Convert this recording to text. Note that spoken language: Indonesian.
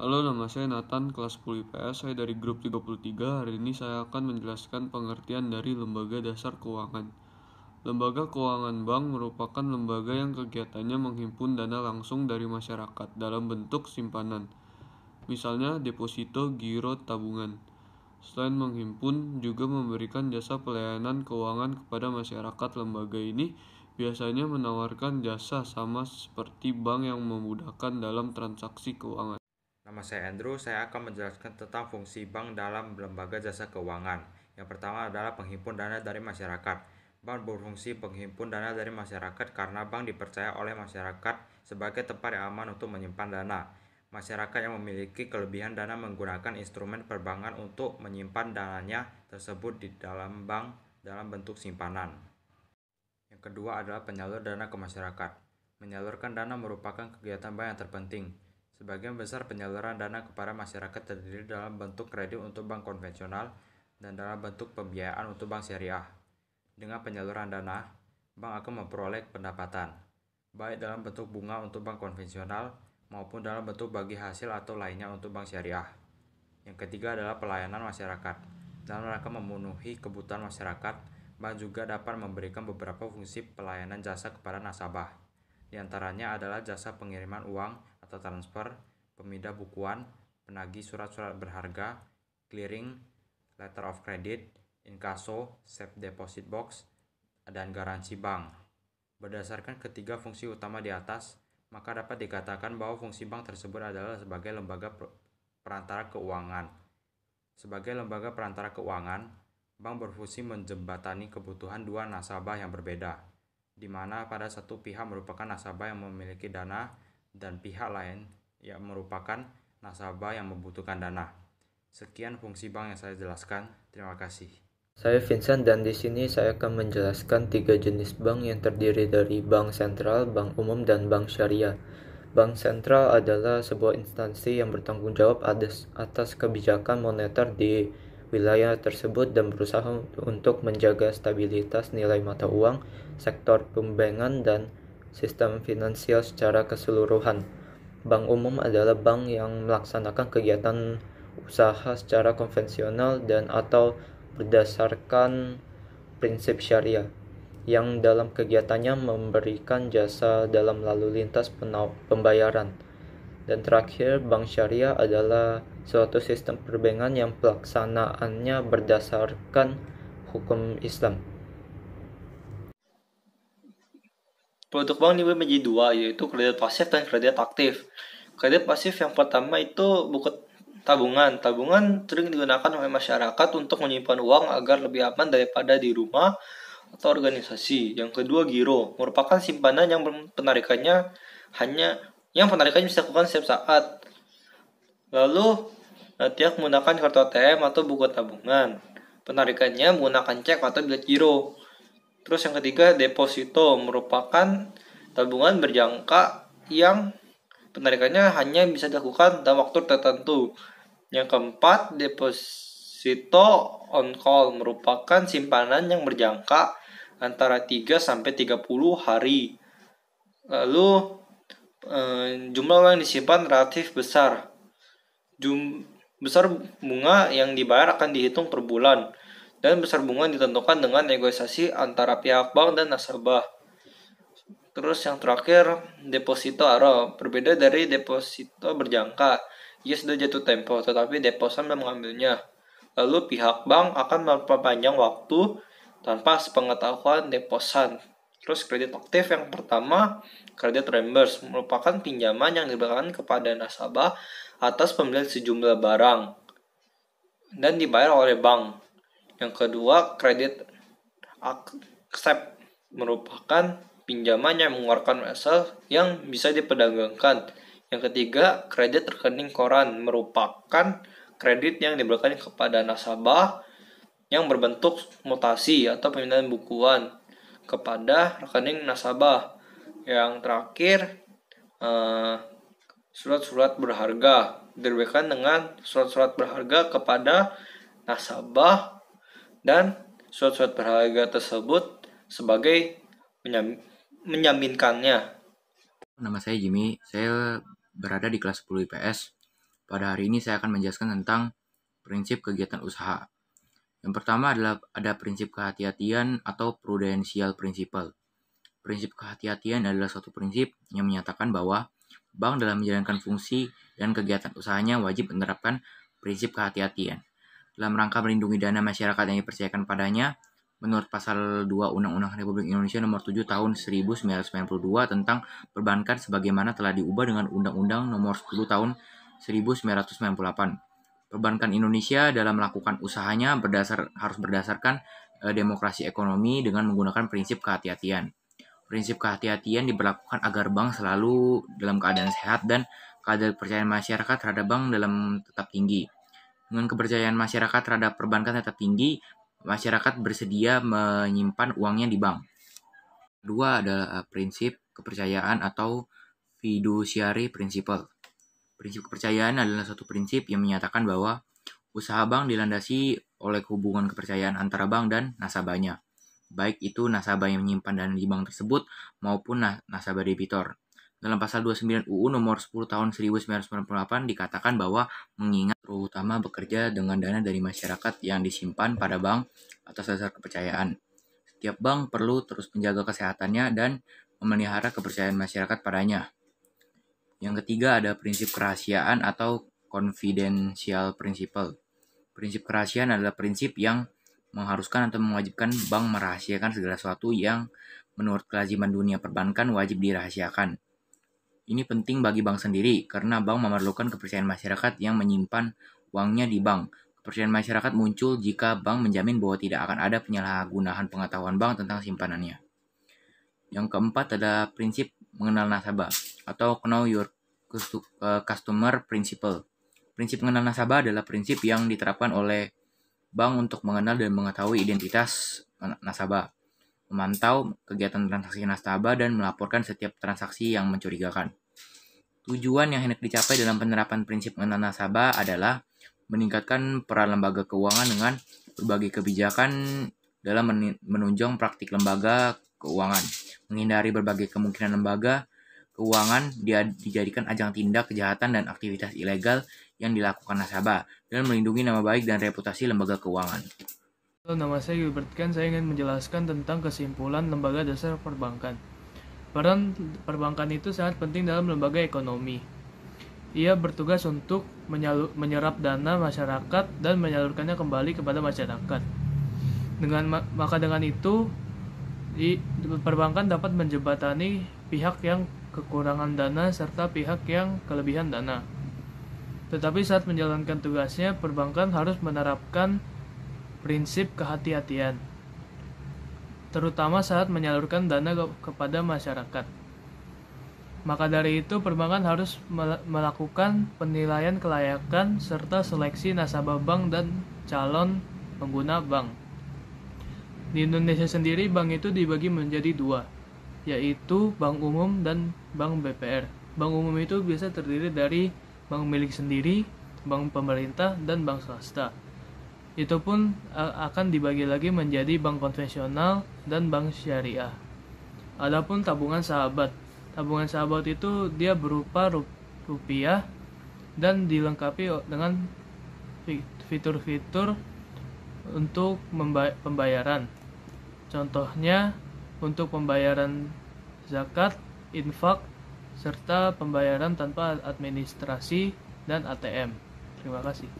Halo, nama saya Nathan, kelas 10 IPS. Saya dari grup 33. Hari ini saya akan menjelaskan pengertian dari lembaga dasar keuangan. Lembaga keuangan bank merupakan lembaga yang kegiatannya menghimpun dana langsung dari masyarakat dalam bentuk simpanan. Misalnya deposito, giro, tabungan. Selain menghimpun, juga memberikan jasa pelayanan keuangan kepada masyarakat. Lembaga ini biasanya menawarkan jasa sama seperti bank yang memudahkan dalam transaksi keuangan. Nama saya Andrew, saya akan menjelaskan tentang fungsi bank dalam lembaga jasa keuangan. Yang pertama adalah penghimpun dana dari masyarakat. Bank berfungsi penghimpun dana dari masyarakat karena bank dipercaya oleh masyarakat sebagai tempat yang aman untuk menyimpan dana. Masyarakat yang memiliki kelebihan dana menggunakan instrumen perbankan untuk menyimpan dananya tersebut di dalam bank dalam bentuk simpanan. Yang kedua adalah penyalur dana ke masyarakat. Menyalurkan dana merupakan kegiatan bank yang terpenting. Sebagian besar penyaluran dana kepada masyarakat terdiri dalam bentuk kredit untuk bank konvensional dan dalam bentuk pembiayaan untuk bank syariah. Dengan penyaluran dana, bank akan memperoleh pendapatan, baik dalam bentuk bunga untuk bank konvensional maupun dalam bentuk bagi hasil atau lainnya untuk bank syariah. Yang ketiga adalah pelayanan masyarakat. Dalam rangka memenuhi kebutuhan masyarakat, bank juga dapat memberikan beberapa fungsi pelayanan jasa kepada nasabah. Di antaranya adalah jasa pengiriman uang atau transfer, pemindah bukuan, penagih surat-surat berharga, clearing, letter of credit, inkaso, safe deposit box, dan garansi bank. Berdasarkan ketiga fungsi utama di atas, maka dapat dikatakan bahwa fungsi bank tersebut adalah sebagai lembaga perantara keuangan. Sebagai lembaga perantara keuangan, bank berfungsi menjembatani kebutuhan dua nasabah yang berbeda, di mana pada satu pihak merupakan nasabah yang memiliki dana dan pihak lain yang merupakan nasabah yang membutuhkan dana. Sekian fungsi bank yang saya jelaskan. Terima kasih. Saya Vincent dan di sini saya akan menjelaskan 3 jenis bank yang terdiri dari bank sentral, bank umum, dan bank syariah. Bank sentral adalah sebuah instansi yang bertanggung jawab atas kebijakan moneter di wilayah tersebut dan berusaha untuk menjaga stabilitas nilai mata uang, sektor pembayaran, dan sistem finansial secara keseluruhan. Bank umum adalah bank yang melaksanakan kegiatan usaha secara konvensional dan atau berdasarkan prinsip syariah, yang dalam kegiatannya memberikan jasa dalam lalu lintas pembayaran. Dan terakhir, bank syariah adalah suatu sistem perbankan yang pelaksanaannya berdasarkan hukum Islam. Produk bank dibagi menjadi dua, yaitu kredit pasif dan kredit aktif. Kredit pasif yang pertama itu buku tabungan. Tabungan sering digunakan oleh masyarakat untuk menyimpan uang agar lebih aman daripada di rumah atau organisasi. Yang kedua, giro, merupakan simpanan yang penarikannya bisa dilakukan setiap saat. Lalu, tiap menggunakan kartu ATM atau buku tabungan. Penarikannya menggunakan cek atau bilet giro. Terus yang ketiga, deposito, merupakan tabungan berjangka yang penarikannya hanya bisa dilakukan dalam waktu tertentu. Yang keempat, deposito on call, merupakan simpanan yang berjangka antara 3 sampai 30 hari. Lalu jumlah uang yang disimpan relatif besar. Besar bunga yang dibayar akan dihitung per bulan, dan besar bunga ditentukan dengan negosiasi antara pihak bank dan nasabah. Terus yang terakhir, deposito aro, berbeda dari deposito berjangka. Ia sudah jatuh tempo, tetapi deposan mengambilnya. Lalu pihak bank akan memperpanjang waktu tanpa sepengetahuan deposan. Terus kredit aktif yang pertama, kredit reimburse, merupakan pinjaman yang diberikan kepada nasabah atas pembelian sejumlah barang dan dibayar oleh bank. Yang kedua, kredit accept, merupakan pinjaman yang mengeluarkan hasil yang bisa diperdagangkan. Yang ketiga, kredit rekening koran, merupakan kredit yang diberikan kepada nasabah yang berbentuk mutasi atau pemindahan bukuan kepada rekening nasabah. Yang terakhir, surat-surat berharga, diberikan dengan surat-surat berharga kepada nasabah, dan surat-surat berharga tersebut sebagai menjaminkannya. Nama saya Jimmy, saya berada di kelas 10 IPS. Pada hari ini saya akan menjelaskan tentang prinsip kegiatan usaha. Yang pertama adalah ada prinsip kehati-hatian atau prudential principle. Prinsip kehati-hatian adalah suatu prinsip yang menyatakan bahwa bank dalam menjalankan fungsi dan kegiatan usahanya wajib menerapkan prinsip kehati-hatian. Dalam rangka melindungi dana masyarakat yang dipercayakan padanya, menurut pasal 2 Undang-Undang Republik Indonesia Nomor 7 Tahun 1992 tentang perbankan sebagaimana telah diubah dengan Undang-Undang Nomor 10 Tahun 1998. Perbankan Indonesia dalam melakukan usahanya harus berdasarkan demokrasi ekonomi dengan menggunakan prinsip kehati-hatian. Prinsip kehati-hatian diberlakukan agar bank selalu dalam keadaan sehat dan kadar kepercayaan masyarakat terhadap bank dalam tetap tinggi. Dengan kepercayaan masyarakat terhadap perbankan tetap tinggi, masyarakat bersedia menyimpan uangnya di bank. Kedua adalah prinsip kepercayaan atau fiduciary principle. Prinsip kepercayaan adalah suatu prinsip yang menyatakan bahwa usaha bank dilandasi oleh hubungan kepercayaan antara bank dan nasabahnya, baik itu nasabah yang menyimpan dana di bank tersebut maupun nasabah debitor. Dalam pasal 29 UU nomor 10 tahun 1998 dikatakan bahwa mengingat terutama bekerja dengan dana dari masyarakat yang disimpan pada bank atas dasar kepercayaan. Setiap bank perlu terus menjaga kesehatannya dan memelihara kepercayaan masyarakat padanya. Yang ketiga ada prinsip kerahasiaan atau confidential principle. Prinsip kerahasiaan adalah prinsip yang mengharuskan atau mewajibkan bank merahasiakan segala sesuatu yang menurut kelaziman dunia perbankan wajib dirahasiakan. Ini penting bagi bank sendiri karena bank memerlukan kepercayaan masyarakat yang menyimpan uangnya di bank. Kepercayaan masyarakat muncul jika bank menjamin bahwa tidak akan ada penyalahgunaan pengetahuan bank tentang simpanannya. Yang keempat ada prinsip mengenal nasabah atau know your customer principle. Prinsip mengenal nasabah adalah prinsip yang diterapkan oleh bank untuk mengenal dan mengetahui identitas nasabah, memantau kegiatan transaksi nasabah, dan melaporkan setiap transaksi yang mencurigakan. Tujuan yang hendak dicapai dalam penerapan prinsip mengenal nasabah adalah meningkatkan peran lembaga keuangan dengan berbagai kebijakan dalam menunjang praktik lembaga keuangan, menghindari berbagai kemungkinan lembaga keuangan dijadikan ajang tindak kejahatan dan aktivitas ilegal yang dilakukan nasabah, dan melindungi nama baik dan reputasi lembaga keuangan. Nama saya Gilbert Ken, saya ingin menjelaskan tentang kesimpulan lembaga dasar perbankan. Peran perbankan itu sangat penting dalam lembaga ekonomi. Ia bertugas untuk menyerap dana masyarakat dan menyalurkannya kembali kepada masyarakat. Maka dengan itu, perbankan dapat menjembatani pihak yang kekurangan dana serta pihak yang kelebihan dana. Tetapi saat menjalankan tugasnya, perbankan harus menerapkan prinsip kehati-hatian, terutama saat menyalurkan dana kepada masyarakat. Maka dari itu, perbankan harus melakukan penilaian kelayakan serta seleksi nasabah bank dan calon pengguna bank. Di Indonesia sendiri, bank itu dibagi menjadi dua, yaitu bank umum dan bank BPR. Bank umum itu biasa terdiri dari bank milik sendiri, bank pemerintah, dan bank swasta. Itu pun akan dibagi lagi menjadi bank konvensional dan bank syariah. Adapun tabungan sahabat itu dia berupa rupiah dan dilengkapi dengan fitur-fitur untuk pembayaran. Contohnya untuk pembayaran zakat, infak, serta pembayaran tanpa administrasi dan ATM. Terima kasih.